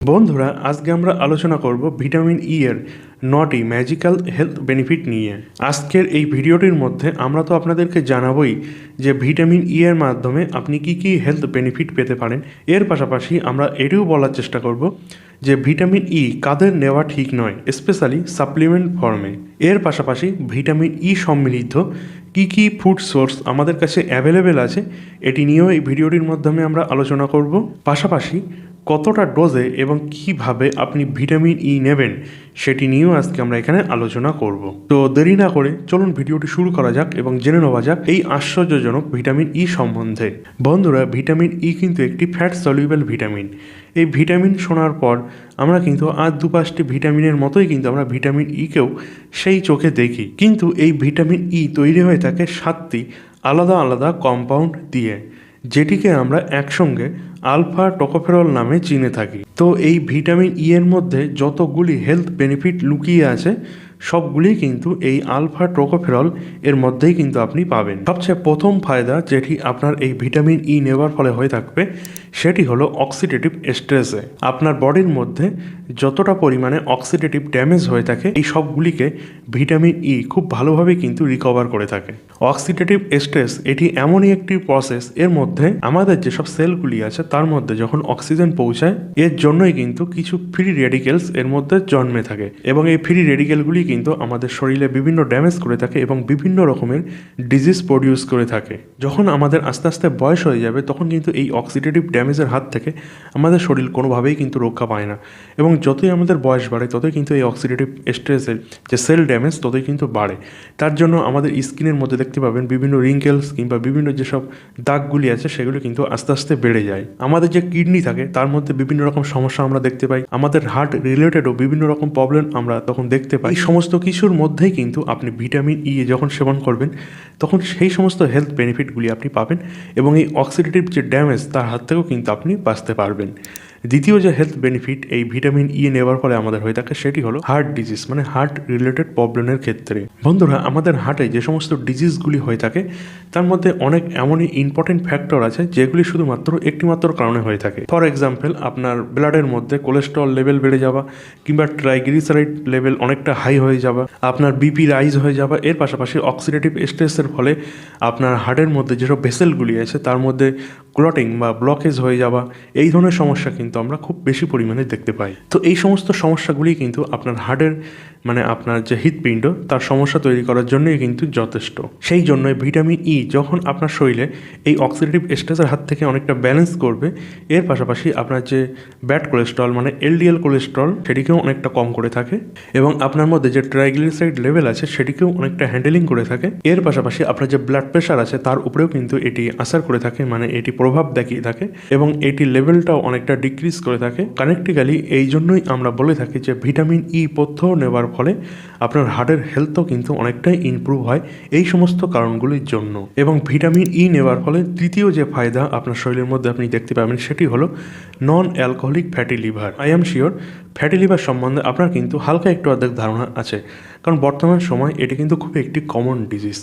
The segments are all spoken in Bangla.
বন্ধুরা, আজকে আমরা আলোচনা করব ভিটামিন ই এর 9টি ম্যাজিক্যাল হেলথ বেনিফিট নিয়ে। আজকের এই ভিডিওটির মধ্যে আমরা তো আপনাদেরকে জানাবোই যে ভিটামিন ই এর মাধ্যমে আপনি কি কি হেলথ বেনিফিট পেতে পারেন। এর পাশাপাশি আমরা এটিও বলার চেষ্টা করব যে ভিটামিন ই কাদের নেওয়া ঠিক নয়, স্পেশালি সাপ্লিমেন্ট ফর্মে। এর পাশাপাশি ভিটামিন ই সমৃদ্ধ কি কি ফুড সোর্স আমাদের কাছে অ্যাভেলেবেল আছে এটি নিয়েও এই ভিডিওটির মাধ্যমে আমরা আলোচনা করব। পাশাপাশি কতটা ডোজে এবং কিভাবে আপনি ভিটামিন ই নেবেন সেটি নিয়েও আজকে আমরা এখানে আলোচনা করব। তো দেরি না করে চলুন ভিডিওটি শুরু করা যাক এবং জেনে নেওয়া যাক এই আশ্চর্যজনক ভিটামিন ই সম্বন্ধে। বন্ধুরা, ভিটামিন ই কিন্তু একটি ফ্যাট সলিউবল ভিটামিন। এই ভিটামিন শোনার পর আমরা কিন্তু আর 2-5টি ভিটামিনের মতোই কিন্তু আমরা ভিটামিন ইকেও সেই চোখে দেখি, কিন্তু এই ভিটামিন ই তৈরি হয়ে থাকে 7টি আলাদা আলাদা কম্পাউন্ড দিয়ে, যেটিকে আমরা একসঙ্গে আলফা টোকোফেরল নামে চিনে থাকি। তো এই ভিটামিন ই এর মধ্যে যতগুলি হেলথ বেনিফিট লুকিয়ে আছে সবগুলি কিন্তু এই আলফা টোকোফেরল এর মধ্যেই কিন্তু আপনি পাবেন। সবচেয়ে প্রথম ফায়দা যেটি আপনার এই ভিটামিন ই নেওয়ার ফলে হয়ে থাকবে সেটি হলো অক্সিডেটিভ স্ট্রেসে। আপনার বডির মধ্যে যতটা পরিমাণে অক্সিডেটিভ ড্যামেজ হয়ে থাকে এই সবগুলিকে ভিটামিন ই খুব ভালোভাবে কিন্তু রিকভার করে থাকে। অক্সিডেটিভ স্ট্রেস এটি এমনই একটি প্রসেস, এর মধ্যে আমাদের যেসব সেলগুলি আছে তার মধ্যে যখন অক্সিজেন পৌঁছায় এর জন্যই কিন্তু কিছু ফ্রি রেডিকেলস এর মধ্যে জন্মে থাকে এবং এই ফ্রি রেডিকেলগুলি কিন্তু আমাদের শরীরে বিভিন্ন ড্যামেজ করে থাকে এবং বিভিন্ন রকমের ডিজিজ প্রডিউস করে থাকে। যখন আমাদের আস্তে আস্তে বয়স হয়ে যাবে তখন কিন্তু এই অক্সিডেটিভ ড্যামেজের হাত থেকে আমাদের শরীর কোনোভাবেই কিন্তু রক্ষা পায় না এবং যতই আমাদের বয়স বাড়ে ততই কিন্তু এই অক্সিডেটিভ স্ট্রেসের যে সেল ড্যামেজ ততই কিন্তু বাড়ে। তার জন্য আমাদের স্কিনের মধ্যে দেখতে পাবেন বিভিন্ন রিঙ্কেলস কিংবা বিভিন্ন যেসব দাগগুলি আছে সেগুলো কিন্তু আস্তে আস্তে বেড়ে যায়। আমাদের যে কিডনি থাকে তার মধ্যে বিভিন্ন রকম সমস্যা আমরা দেখতে পাই, আমাদের হার্ট রিলেটেডও বিভিন্ন রকম প্রবলেম আমরা তখন দেখতে পাই। এই সমস্ত কিছুর মধ্যেই কিন্তু আপনি ভিটামিন ই যখন সেবন করবেন তখন সেই সমস্ত হেলথ বেনিফিটগুলি আপনি পাবেন এবং এই অক্সিডেটিভ যে ড্যামেজ তার হাত থেকেও কিন্তু আপনি বাঁচতে পারবেন। দ্বিতীয় যে হেলথ বেনিফিট এই ভিটামিন ই নেওয়ার ফলে আমাদের হয়ে থাকে সেটি হলো হার্ট ডিজিজ, মানে হার্ট রিলেটেড প্রবলেমের ক্ষেত্রে। বন্ধুরা, আমাদের হার্টে যে সমস্ত ডিজিজগুলি হয়ে থাকে তার মধ্যে অনেক এমনই ইম্পর্টেন্ট ফ্যাক্টর আছে যেগুলি শুধুমাত্র একটিমাত্র কারণে হয়ে থাকে। ফর এক্সাম্পল, আপনার ব্লাডের মধ্যে কোলেস্ট্রল লেভেল বেড়ে যাওয়া কিংবা ট্রাইগ্লিসারাইড লেভেল অনেকটা হাই হয়ে যাওয়া, আপনার বিপি রাইজ হয়ে যাওয়া, এর পাশাপাশি অক্সিডেটিভ স্ট্রেসের ফলে আপনার হার্টের মধ্যে যেসব ভেসেলগুলি আছে তার মধ্যে ক্লটিং বা ব্লকেজ হয়ে যাওয়া, এই ধরনের সমস্যা কিন্তু আমরা খুব বেশি পরিমাণে দেখতে পাই। তো এই সমস্ত সমস্যাগুলি কিন্তু আপনার হার্টের মানে আপনার যে হৃৎপিণ্ড তার সমস্যা তৈরি করার জন্যই কিন্তু যথেষ্ট। সেই জন্যই ভিটামিন ই যখন আপনার শরীরে এই অক্সিডেটিভ স্ট্রেসের হাত থেকে অনেকটা ব্যালেন্স করবে, এর পাশাপাশি আপনার যে ব্যাড কোলেস্ট্রল মানে এলডিএল কোলেস্ট্রল সেটিকেও অনেকটা কম করে থাকে এবং আপনার মধ্যে যে ট্রাইগ্লিসারাইড লেভেল আছে সেটিকেও অনেকটা হ্যান্ডেলিং করে থাকে। এর পাশাপাশি আপনার যে ব্লাড প্রেশার আছে তার উপরেও কিন্তু এটি আসার করে থাকে, মানে এটি প্রভাব দেখিয়ে থাকে এবং এটি লেভেলটাও অনেকটা ডিক্রিজ করে থাকে। কানেকটিক্যালি এই জন্যই আমরা বলে থাকি যে ভিটামিন ই প্রত্যহ নেওয়ার ফলে আপনার হার্টের হেলথও কিন্তু অনেকটাই ইমপ্রুভ হয় এই সমস্ত কারণগুলির জন্য। এবং ভিটামিন ই নেওয়ার ফলে তৃতীয় যে ফায়দা আপনার শরীরের মধ্যে আপনি দেখতে পাবেন সেটি হলো non alcoholic fatty liver. I am sure fatty liver সম্বন্ধে আপনার কিন্তু হালকা একটু অর্ধেক ধারণা আছে, কারণ বর্তমান সময় এটি কিন্তু খুব একটি কমন ডিজিজ।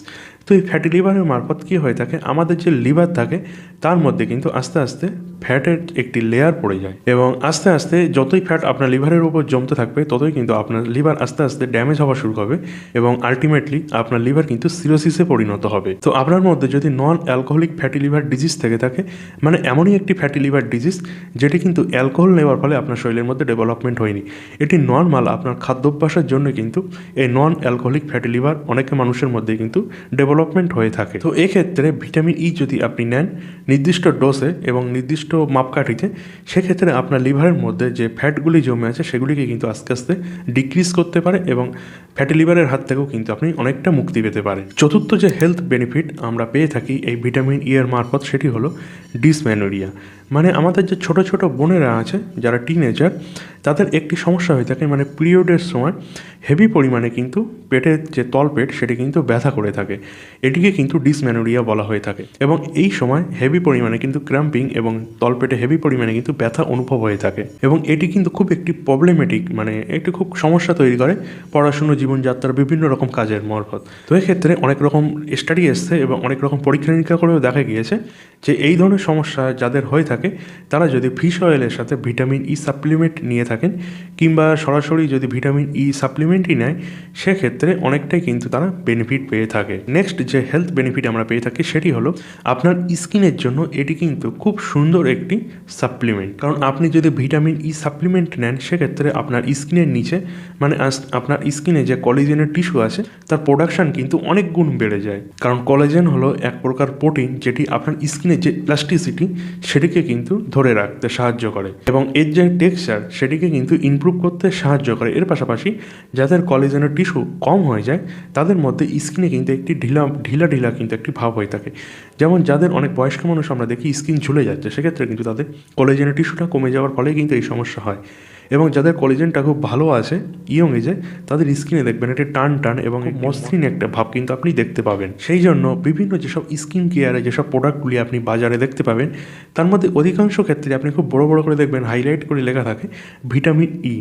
তো এই ফ্যাটি লিভারের মারফত কী হয়ে থাকে, আমাদের যে লিভার থাকে তার মধ্যে কিন্তু আস্তে আস্তে ফ্যাটের একটি লেয়ার পড়ে যায় এবং আস্তে আস্তে যতই ফ্যাট আপনার লিভারের উপর জমতে থাকবে ততই কিন্তু আপনার লিভার আস্তে আস্তে ড্যামেজ হওয়া শুরু হবে এবং আলটিমেটলি আপনার লিভার কিন্তু সিরোসিসে পরিণত হবে। তো আপনার মধ্যে যদি non alcoholic fatty liver disease থেকে থাকে, মানে এমনই একটি ফ্যাটি লিভার ডিজিজ যেটি কিন্তু অ্যালকোহল নেওয়ার ফলে আপনার শরীরের মধ্যে ডেভেলপমেন্ট হয়নি, এটি নর্মাল আপনার খাদ্যাভ্যাসের জন্য কিন্তু এই নন অ্যালকোহলিক ফ্যাটি লিভার অনেক মানুষের মধ্যে কিন্তু ডেভেলপমেন্ট হয়ে থাকে। তো এক্ষেত্রে ভিটামিন ই যদি আপনি নেন নির্দিষ্ট ডোজে এবং নির্দিষ্ট মাপকাঠিতে, সেক্ষেত্রে আপনার লিভারের মধ্যে যে ফ্যাটগুলি জমে আছে সেগুলিকে কিন্তু আস্তে আস্তে ডিক্রিজ করতে পারে এবং ফ্যাটি লিভারের হাত থেকেও কিন্তু আপনি অনেকটা মুক্তি পেতে পারেন। চতুর্থ যে হেলথ বেনিফিট আমরা পেয়ে থাকি এই ভিটামিন ই এর মারফত সেটি হলো ডিসমেনোরিয়া। মানে আমাদের যে ছোট ছোট বোনেরা আছে যারা টিনেজার, তাদের একটি সমস্যা হয়ে থাকে, মানে পিরিয়ডের সময় হেভি পরিমাণে কিন্তু পেটের যে তলপেট সেটি কিন্তু ব্যথা করে থাকে, এটিকে কিন্তু ডিসমেনোরিয়া বলা হয়ে থাকে এবং এই সময় হেভি পরিমাণে কিন্তু ক্র্যাম্পিং এবং তলপেটে হেভি পরিমাণে কিন্তু ব্যথা অনুভব হয়ে থাকে এবং এটি কিন্তু খুব একটি প্রবলেমেটিক, মানে একটি খুব সমস্যা তৈরি করে পড়াশুনো জীবনযাত্রার বিভিন্ন রকম কাজের মারফত। তো এক্ষেত্রে অনেক রকম স্টাডি এসছে এবং অনেক রকম পরীক্ষা নিরীক্ষা করেও দেখা গিয়েছে যে এই ধরনের সমস্যা যাদের হয়ে থাকে থাকে তারা যদি ফিশ অয়েলের সাথে ভিটামিন ই সাপ্লিমেন্ট নিয়ে থাকেন কিংবা সরাসরি যদি ভিটামিন ই সাপ্লিমেন্টই নেয়, সেক্ষেত্রে অনেকটাই কিন্তু তারা বেনিফিট পেয়ে থাকে। নেক্সট যে হেলথ বেনিফিট আমরা পেয়ে থাকি সেটি হলো আপনার স্কিনের জন্য এটি কিন্তু খুব সুন্দর একটি সাপ্লিমেন্ট। কারণ আপনি যদি ভিটামিন ই সাপ্লিমেন্ট নেন, সেক্ষেত্রে আপনার স্কিনের নিচে মানে আপনার স্কিনে যে কোলাজেনের টিস্যু আছে তার প্রোডাকশন কিন্তু অনেক গুণ বেড়ে যায়। কারণ কোলাজেন হলো এক প্রকার প্রোটিন যেটি আপনার স্কিনের যে প্লাস্টিসিটি সেটিকে কিন্তু ধরে রাখতে সাহায্য করে এবং এর যে টেক্সচার সেটিকে কিন্তু ইমপ্রুভ করতে সাহায্য করে। এর পাশাপাশি যাদের কোলাজেনের টিস্যু কম হয়ে যায় তাদের মধ্যে স্কিনে কিন্তু একটি ঢিলা ঢিলা কিন্তু একটি ভাব হয়ে থাকে। যেমন যাদের অনেক বয়স্ক মানুষ আমরা দেখি স্কিন ঝুলে যাচ্ছে, সেক্ষেত্রে কিন্তু তাদের কোলাজেনের টিস্যুটা কমে যাওয়ার ফলে কিন্তু এই সমস্যা হয়। এবং যাদের কোলাজেনটা খুব ভালো আছে ইয়ং এজে, তাদের স্কিনে দেখবেন একটা টান এবং মসৃণ একটা ভাব কিন্তু আপনি দেখতে পাবেন। সেই জন্য বিভিন্ন যেসব স্কিন কেয়ারে যেসব প্রোডাক্টগুলি আপনি বাজারে দেখতে পাবেন, তার মধ্যে অধিকাংশ ক্ষেত্রে আপনি খুব বড় করে দেখবেন হাইলাইট করে লেখা থাকে ভিটামিন ই।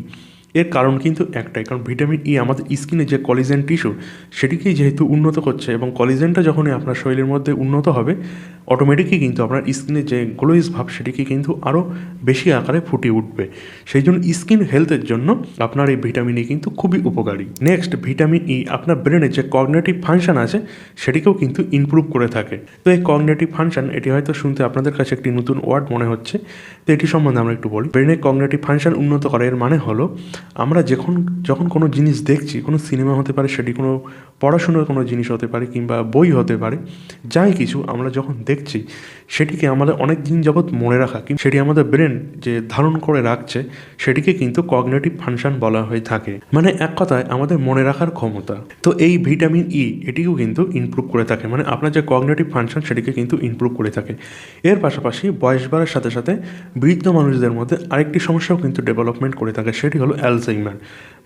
এর কারণ কিন্তু একটাই, কারণ ভিটামিন ই আমাদের স্কিনে যে কোলাজেন টিস্যু সেটিকেই যেহেতু উন্নত করছে এবং কোলাজেনটা যখনই আপনার শরীরের মধ্যে উন্নত হবে, অটোমেটিকই কিন্তু আপনার স্কিনের যে গ্লোইজ ভাব সেটিকে কিন্তু আরও বেশি আকারে ফুটিয়ে উঠবে। সেই জন্য স্কিন হেলথের জন্য আপনার এই ভিটামিন ই কিন্তু খুবই উপকারী। নেক্সট, ভিটামিন ই আপনার ব্রেনের যে কগনিটিভ ফাংশন আছে সেটিকেও কিন্তু ইমপ্রুভ করে থাকে। তো এই কগনিটিভ ফাংশন, এটি হয়তো শুনতে আপনাদের কাছে একটি নতুন ওয়ার্ড মনে হচ্ছে, তো এটি সম্বন্ধে আমরা একটু বলি। ব্রেনের কগনিটিভ ফাংশন উন্নত করা এর মানে হলো আমরা যখন কোনো জিনিস দেখছি, কোনো সিনেমা হতে পারে, সেটি কোনো পড়াশোনার কোনো জিনিস হতে পারে কিংবা বই হতে পারে, যাই কিছু আমরা যখন দেখছি সেটিকে আমাদের অনেক দিন যাবৎ মনে রাখা, সেটি আমাদের ব্রেন যে ধারণ করে রাখছে সেটিকে কিন্তু কগনিটিভ ফাংশন বলা হয়ে থাকে। মানে এক কথায় আমাদের মনে রাখার ক্ষমতা। তো এই ভিটামিন ই এটিও কিন্তু ইমপ্রুভ করে থাকে, মানে আপনার যে কগনিটিভ ফাংশন সেটিকে কিন্তু ইমপ্রুভ করে থাকে। এর পাশাপাশি বয়স বাড়ার সাথে সাথে বৃদ্ধ মানুষদের মধ্যে আরেকটি সমস্যাও কিন্তু ডেভেলপমেন্ট করে থাকে, সেটি হলো অ্যালজাইমার।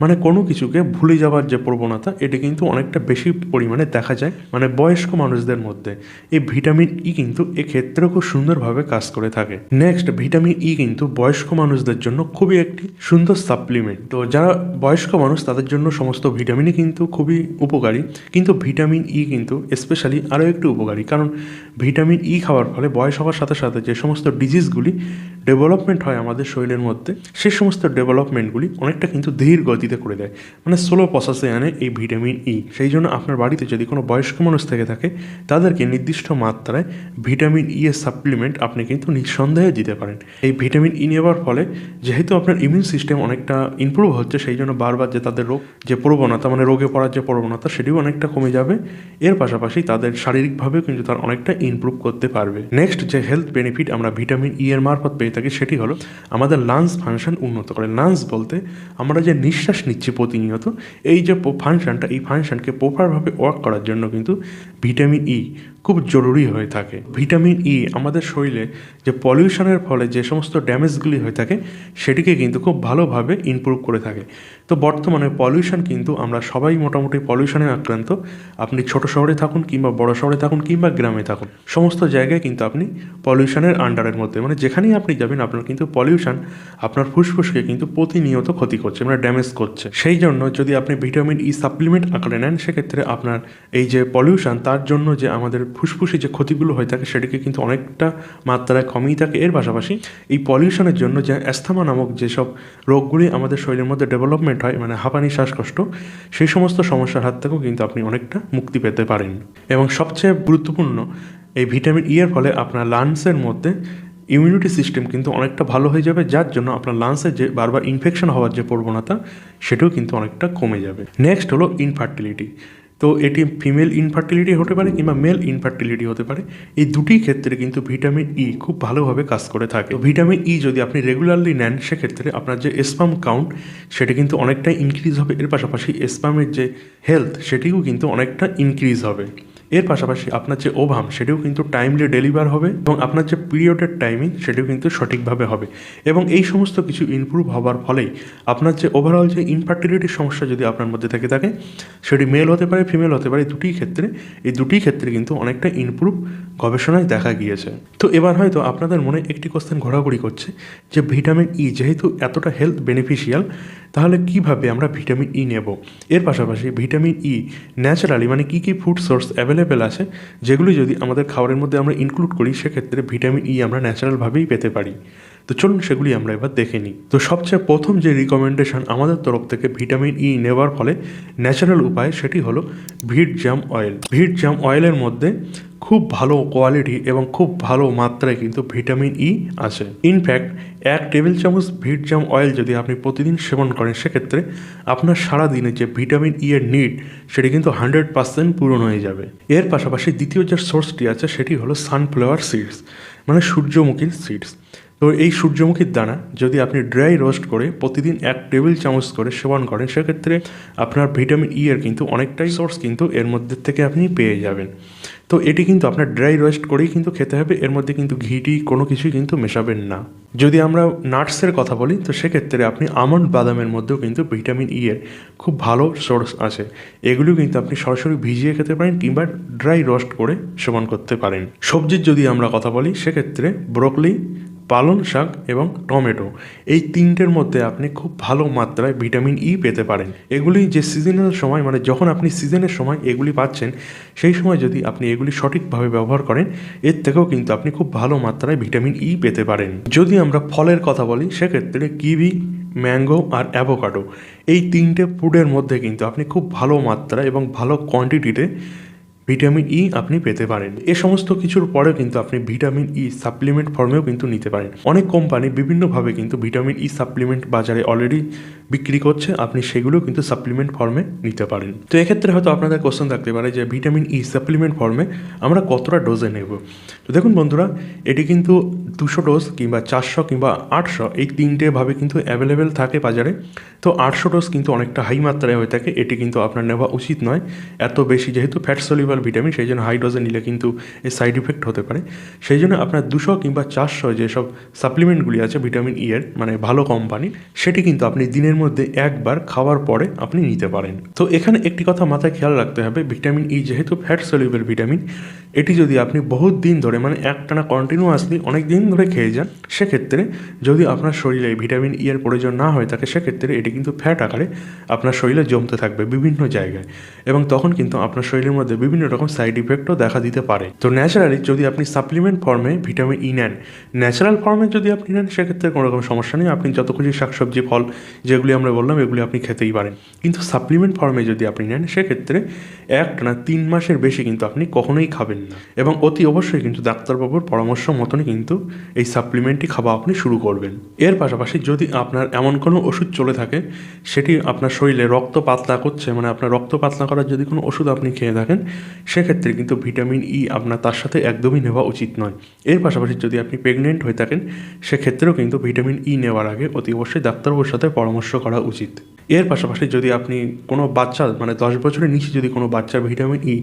মানে কোনো কিছুকে ভুলে যাওয়ার যে প্রবণতা, এটি কিন্তু অনেকটা বেশি পরিমাণে দেখা যায় মানে বয়স্ক মানুষদের মধ্যে। এই ভিটামিন ই কিন্তু এক্ষেত্রেও খুব সুন্দরভাবে কাজ করে থাকে। নেক্সট, ভিটামিন ই কিন্তু বয়স্ক মানুষদের জন্য খুবই একটি সুন্দর সাপ্লিমেন্ট। তো যারা বয়স্ক মানুষ তাদের জন্য সমস্ত ভিটামিনই কিন্তু খুবই উপকারী, কিন্তু ভিটামিন ই কিন্তু স্পেশালি আরও একটু উপকারী, কারণ ভিটামিন ই খাওয়ার ফলে বয়স হওয়ার সাথে সাথে যে সমস্ত ডিজিজগুলি ডেভেলপমেন্ট হয় আমাদের শরীরের মধ্যে, সেই সমস্ত ডেভেলপমেন্টগুলি অনেকটা কিন্তু ধীর গতিতে করে দেয়, মানে স্লো প্রসেসে আনে এই ভিটামিন ই। সেই জন্য আপনার বাড়িতে যদি কোনো বয়স্ক মানুষ থেকে থাকে, তাদেরকে নির্দিষ্ট মাত্রায় ভিটামিন ই এর সাপ্লিমেন্ট আপনি কিন্তু নিঃসন্দেহে দিতে পারেন। এই ভিটামিন ই নেওয়ার ফলে যেহেতু আপনার ইমিউন সিস্টেম অনেকটা ইমপ্রুভ হচ্ছে, সেই জন্য বারবার যে তাদের রোগ যে প্রবণতা মানে রোগে পড়ার যে প্রবণতা সেটিও অনেকটা কমে যাবে। এর পাশাপাশি তাদের শারীরিকভাবেও কিন্তু তার অনেকটা ইমপ্রুভ করতে পারবে। নেক্সট যে হেলথ বেনিফিট আমরা ভিটামিন ই এর মারফত পেয়ে থাকি সেটি হলো আমাদের লাংস ফাংশন উন্নত করে। লাংস বলতে আমরা যে নিঃশ্বাস নিচ্ছি প্রতিনিয়ত, এই যে ফাংশনটা, এই ফাংশনকে প্রপারভাবে ওয়ার্ক করার জন্য কিন্তু ভিটামিন ই খুব জরুরি হয়ে থাকে। ভিটামিন ই আমাদের শরীরে যে পলিউশনের ফলে যে সমস্ত ড্যামেজগুলি হয়ে থাকে সেটিকে কিন্তু খুব ভালোভাবে ইমপ্রুভ করে থাকে। তো বর্তমানে পলিউশন কিন্তু আমরা সবাই মোটামুটি পলিউশনে আক্রান্ত। আপনি ছোট শহরে থাকুন কিংবা বড় শহরে থাকুন কিংবা গ্রামে থাকুন, সমস্ত জায়গায় কিন্তু আপনি পলিউশনের আন্ডারের মধ্যে, মানে যেখানেই আপনি যাবেন আপনার কিন্তু পলিউশন আপনার ফুসফুসকে কিন্তু প্রতিনিয়ত ক্ষতি করছে, মানে ড্যামেজ করছে। সেই জন্য যদি আপনি ভিটামিন ই সাপ্লিমেন্ট আকারে নেন, সেক্ষেত্রে আপনার এই যে পলিউশন তার জন্য যে আমাদের ফুসফুসে যে ক্ষতিগুলো হয়ে থাকে সেটিকে কিন্তু অনেকটা মাত্রায় কমিয়ে থাকে। এর পাশাপাশি এই পলিউশনের জন্য যে অ্যাস্থমা নামক যেসব রোগগুলি আমাদের শরীরের মধ্যে ডেভেলপমেন্ট হয়, মানে হাঁপানি, শ্বাসকষ্ট, সেই সমস্ত সমস্যার হাত থেকেও কিন্তু আপনি অনেকটা মুক্তি পেতে পারেন। এবং সবচেয়ে গুরুত্বপূর্ণ, এই ভিটামিন ই এর ফলে আপনার লাংসের মধ্যে ইমিউনিটি সিস্টেম কিন্তু অনেকটা ভালো হয়ে যাবে, যার জন্য আপনার লাংসে যে বারবার ইনফেকশন হওয়ার যে প্রবণতা সেটাও কিন্তু অনেকটা কমে যাবে। নেক্সট হলো ইনফার্টিলিটি। তো এটি ফিমেল ইনফার্টিলিটি হতে পারে কিংবা মেল ইনফার্টিলিটি হতে পারে, এই দুটি ক্ষেত্রে কিন্তু ভিটামিন ই খুব ভালোভাবে কাজ করে থাকে। ভিটামিন ই যদি আপনি রেগুলারলি নেন, সেক্ষেত্রে আপনার যে স্পাম কাউন্ট সেটা কিন্তু অনেকটাই ইনক্রিজ হবে। এর পাশাপাশি স্পামের যে হেলথ সেটিও কিন্তু অনেকটা ইনক্রিজ হবে। এর পাশাপাশি আপনার যে ওভাম সেটিও কিন্তু টাইমলি ডেলিভার হবে এবং আপনার যে পিরিয়ডের টাইমিং সেটিও কিন্তু সঠিকভাবে হবে। এবং এই সমস্ত কিছু ইমপ্রুভ হওয়ার ফলেই আপনার যে ওভারঅল যে ইনফার্টিলিটির সমস্যা যদি আপনার মধ্যে থেকে থাকে, সেটি মেল হতে পারে ফিমেল হতে পারে, এই দুটি ক্ষেত্রে কিন্তু অনেকটা ইমপ্রুভ গবেষণায় দেখা গিয়েছে। তো এবার হয়তো আপনাদের মনে একটি কোশ্চেন ঘোরাঘুরি করছে যে ভিটামিন ই যেহেতু এতটা হেলথ বেনিফিশিয়াল, তাহলে কিভাবে আমরা ভিটামিন ই নেব, এর পাশাপাশি ভিটামিন ই ন্যাচারালি মানে কী কী ফুড সোর্স অ্যাভেলেবেল আছে যেগুলি যদি আমাদের খাবারের মধ্যে আমরা ইনক্লুড করি সেক্ষেত্রে ভিটামিন ই আমরা ন্যাচারালভাবেই পেতে পারি। তো চলুন সেগুলি আমরা এবার দেখে নিই। তো সবচেয়ে প্রথম যে রিকমেন্ডেশন আমাদের তরফ থেকে ভিটামিন ই নেওয়ার ফলে ন্যাচারাল উপায় সেটি হলো ভিট জাম অয়েল। ভিট জাম অয়েলের মধ্যে খুব ভালো কোয়ালিটি এবং খুব ভালো মাত্রায় কিন্তু ভিটামিন ই আছে। ইনফ্যাক্ট 1 টেবিল চামচ ভিট জাম অয়েল যদি আপনি প্রতিদিন সেবন করেন সেক্ষেত্রে আপনার সারাদিনে যে ভিটামিন ই এর নিড সেটি কিন্তু 100% পূরণ হয়ে যাবে। এর পাশাপাশি দ্বিতীয় যে সোর্সটি আছে সেটি হলো সানফ্লাওয়ার সিডস মানে সূর্যমুখীর সিডস। তো এই সূর্যমুখীর দানা যদি আপনি ড্রাই রোস্ট করে প্রতিদিন 1 টেবিল চামচ করে সেবন করেন সেক্ষেত্রে আপনার ভিটামিন ই এর কিন্তু অনেকটাই সোর্স কিন্তু এর মধ্যে থেকে আপনি পেয়ে যাবেন। তো এটি কিন্তু আপনার ড্রাই রোস্ট করেই কিন্তু খেতে হবে, এর মধ্যে কিন্তু ঘিটি কোনো কিছুই কিন্তু মেশাবেন না। যদি আমরা নাটসের কথা বলি তো সেক্ষেত্রে আপনি আমন্ড বাদামের মধ্যেও কিন্তু ভিটামিন ই এর খুব ভালো সোর্স আছে। এগুলিও কিন্তু আপনি সরাসরি ভিজিয়ে খেতে পারেন কিংবা ড্রাই রোস্ট করে সেবন করতে পারেন। সবজির যদি আমরা কথা বলি সেক্ষেত্রে ব্রোকলি, পালং শাক এবং টমেটো এই তিনটের মধ্যে আপনি খুব ভালো মাত্রায় ভিটামিন ই পেতে পারেন। এগুলি যে সিজনাল সময় মানে যখন আপনি সিজনের সময় এগুলি পাচ্ছেন সেই সময় যদি আপনি এগুলি সঠিকভাবে ব্যবহার করেন এর থেকেও কিন্তু আপনি খুব ভালো মাত্রায় ভিটামিন ই পেতে পারেন। যদি আমরা ফলের কথা বলি সেক্ষেত্রে কিউই, ম্যাঙ্গো আর অ্যাভোকাডো এই তিনটে ফুডের মধ্যে কিন্তু আপনি খুব ভালো মাত্রায় এবং ভালো কোয়ান্টিটিতে ভিটামিন ই আপনি পেতে পারেন। এ সমস্ত কিছুর পরেও কিন্তু আপনি ভিটামিন ই সাপ্লিমেন্ট ফর্মেও কিন্তু নিতে পারেন। অনেক কোম্পানি বিভিন্নভাবে কিন্তু ভিটামিন ই সাপ্লিমেন্ট বাজারে অলরেডি বিক্রি করছে, আপনি সেগুলো কিন্তু সাপ্লিমেন্ট ফর্মে নিতে পারেন। তো এক্ষেত্রে হয়তো আপনাদের কোশ্চেন থাকতে পারে যে ভিটামিন ই সাপ্লিমেন্ট ফর্মে আমরা কতটা ডোজে নেব। তো দেখুন বন্ধুরা, এটি কিন্তু 200 ডোজ কিংবা 400 কিংবা 800 এই তিনটেভাবে কিন্তু অ্যাভেলেবেল থাকে বাজারে। তো 800 ডোজ কিন্তু অনেকটা হাই মাত্রায় হয়ে থাকে, এটি কিন্তু আপনার নেওয়া উচিত নয় এত বেশি, যেহেতু ফ্যাট সলিউবল ভিটামিন সেই জন্য হাই ডোজে নিলে কিন্তু এর সাইড ইফেক্ট হতে পারে। সেই জন্য আপনার 200 কিংবা 400 যেসব সাপ্লিমেন্টগুলি আছে ভিটামিন ই এর মানে ভালো কোম্পানি সেটি কিন্তু আপনি দিনের মধ্যে একবার খাওয়ার পরে আপনি নিতে পারেন। তো এখানে একটি কথা মাথায় খেয়াল রাখতে হবে, ভিটামিন ই যেহেতু ফ্যাট সলিউবল ভিটামিন এটি যদি আপনি বহুত দিন ধরে মানে একটানা কন্টিনিউয়াসলি অনেক দিন ধরে খেয়ে যান সেক্ষেত্রে যদি আপনার শরীরে ভিটামিন ই এর প্রয়োজন না হয়ে থাকে সেক্ষেত্রে এটি কিন্তু ফ্যাট আকারে আপনার শরীরে জমতে থাকবে বিভিন্ন জায়গায় এবং তখন কিন্তু আপনার শরীরের মধ্যে বিভিন্ন রকম সাইড ইফেক্টও দেখা দিতে পারে। তো ন্যাচারালি যদি আপনি সাপ্লিমেন্ট ফর্মে ভিটামিন ই নেন, ন্যাচারাল ফর্মে যদি আপনি নেন সেক্ষেত্রে কোনো রকম সমস্যা নেই, আপনি যত খুশি শাকসবজি ফল যেগুলি আমরা বললাম এগুলি আপনি খেতেই পারেন। কিন্তু সাপ্লিমেন্ট ফর্মে যদি আপনি নেন সেক্ষেত্রে একটানা 3 মাসের বেশি কিন্তু আপনি কখনোই খাবেন না এবং অতি অবশ্যই কিন্তু ডাক্তারবাবুর পরামর্শ মতনই কিন্তু এই সাপ্লিমেন্টটি খাওয়া আপনি শুরু করবেন। এর পাশাপাশি যদি আপনার এমন কোনো ওষুধ চলে থাকে সেটি আপনার শরীরে রক্ত পাতলা করছে মানে আপনার রক্ত পাতলা করার যদি কোনো ওষুধ আপনি খেয়ে থাকেন সেক্ষেত্রে কিন্তু ভিটামিন ই আপনার তার সাথে একদমই নেওয়া উচিত নয়। এর পাশাপাশি যদি আপনি প্রেগনেন্ট হয়ে থাকেন সেক্ষেত্রেও কিন্তু ভিটামিন ই নেওয়ার আগে অতি অবশ্যই ডাক্তারবাবুর সাথে পরামর্শ করা উচিত। এর পাশাপাশি যদি আপনি কোনো বাচ্চা মানে 10 বছরের নিচে যদি কোনো বাচ্চা ভিটামিন ই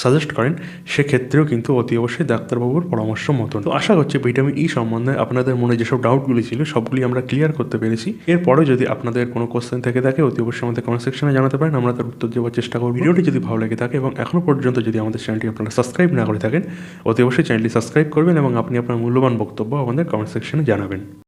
সাজেস্ট করেন সেক্ষেত্রেও কিন্তু অতি অবশ্যই ডাক্তারবাবুর পরামর্শ মতন। তো আশা করছি ভিটামিন ই সম্বন্ধে আপনাদের মনে যেসব ডাউটগুলি ছিল সবগুলি আমরা ক্লিয়ার করতে পেরেছি। এরপরে যদি আপনাদের কোনো কোশ্চেন থেকে থাকে অতি অবশ্যই আমাদের কমেন্ট সেকশনে জানাতে পারেন, আমরা তার উত্তর দেওয়ার চেষ্টা করব। ভিডিওটি যদি ভালো লেগে থাকে এবং এখনও পর্যন্ত যদি আমাদের চ্যানেলটি আপনারা সাবস্ক্রাইব না করে থাকেন অতি অবশ্যই চ্যানেলটি সাবস্ক্রাইব করবেন এবং আপনি আপনার মূল্যবান বক্তব্য আমাদের কমেন্ট সেকশনে জানাবেন।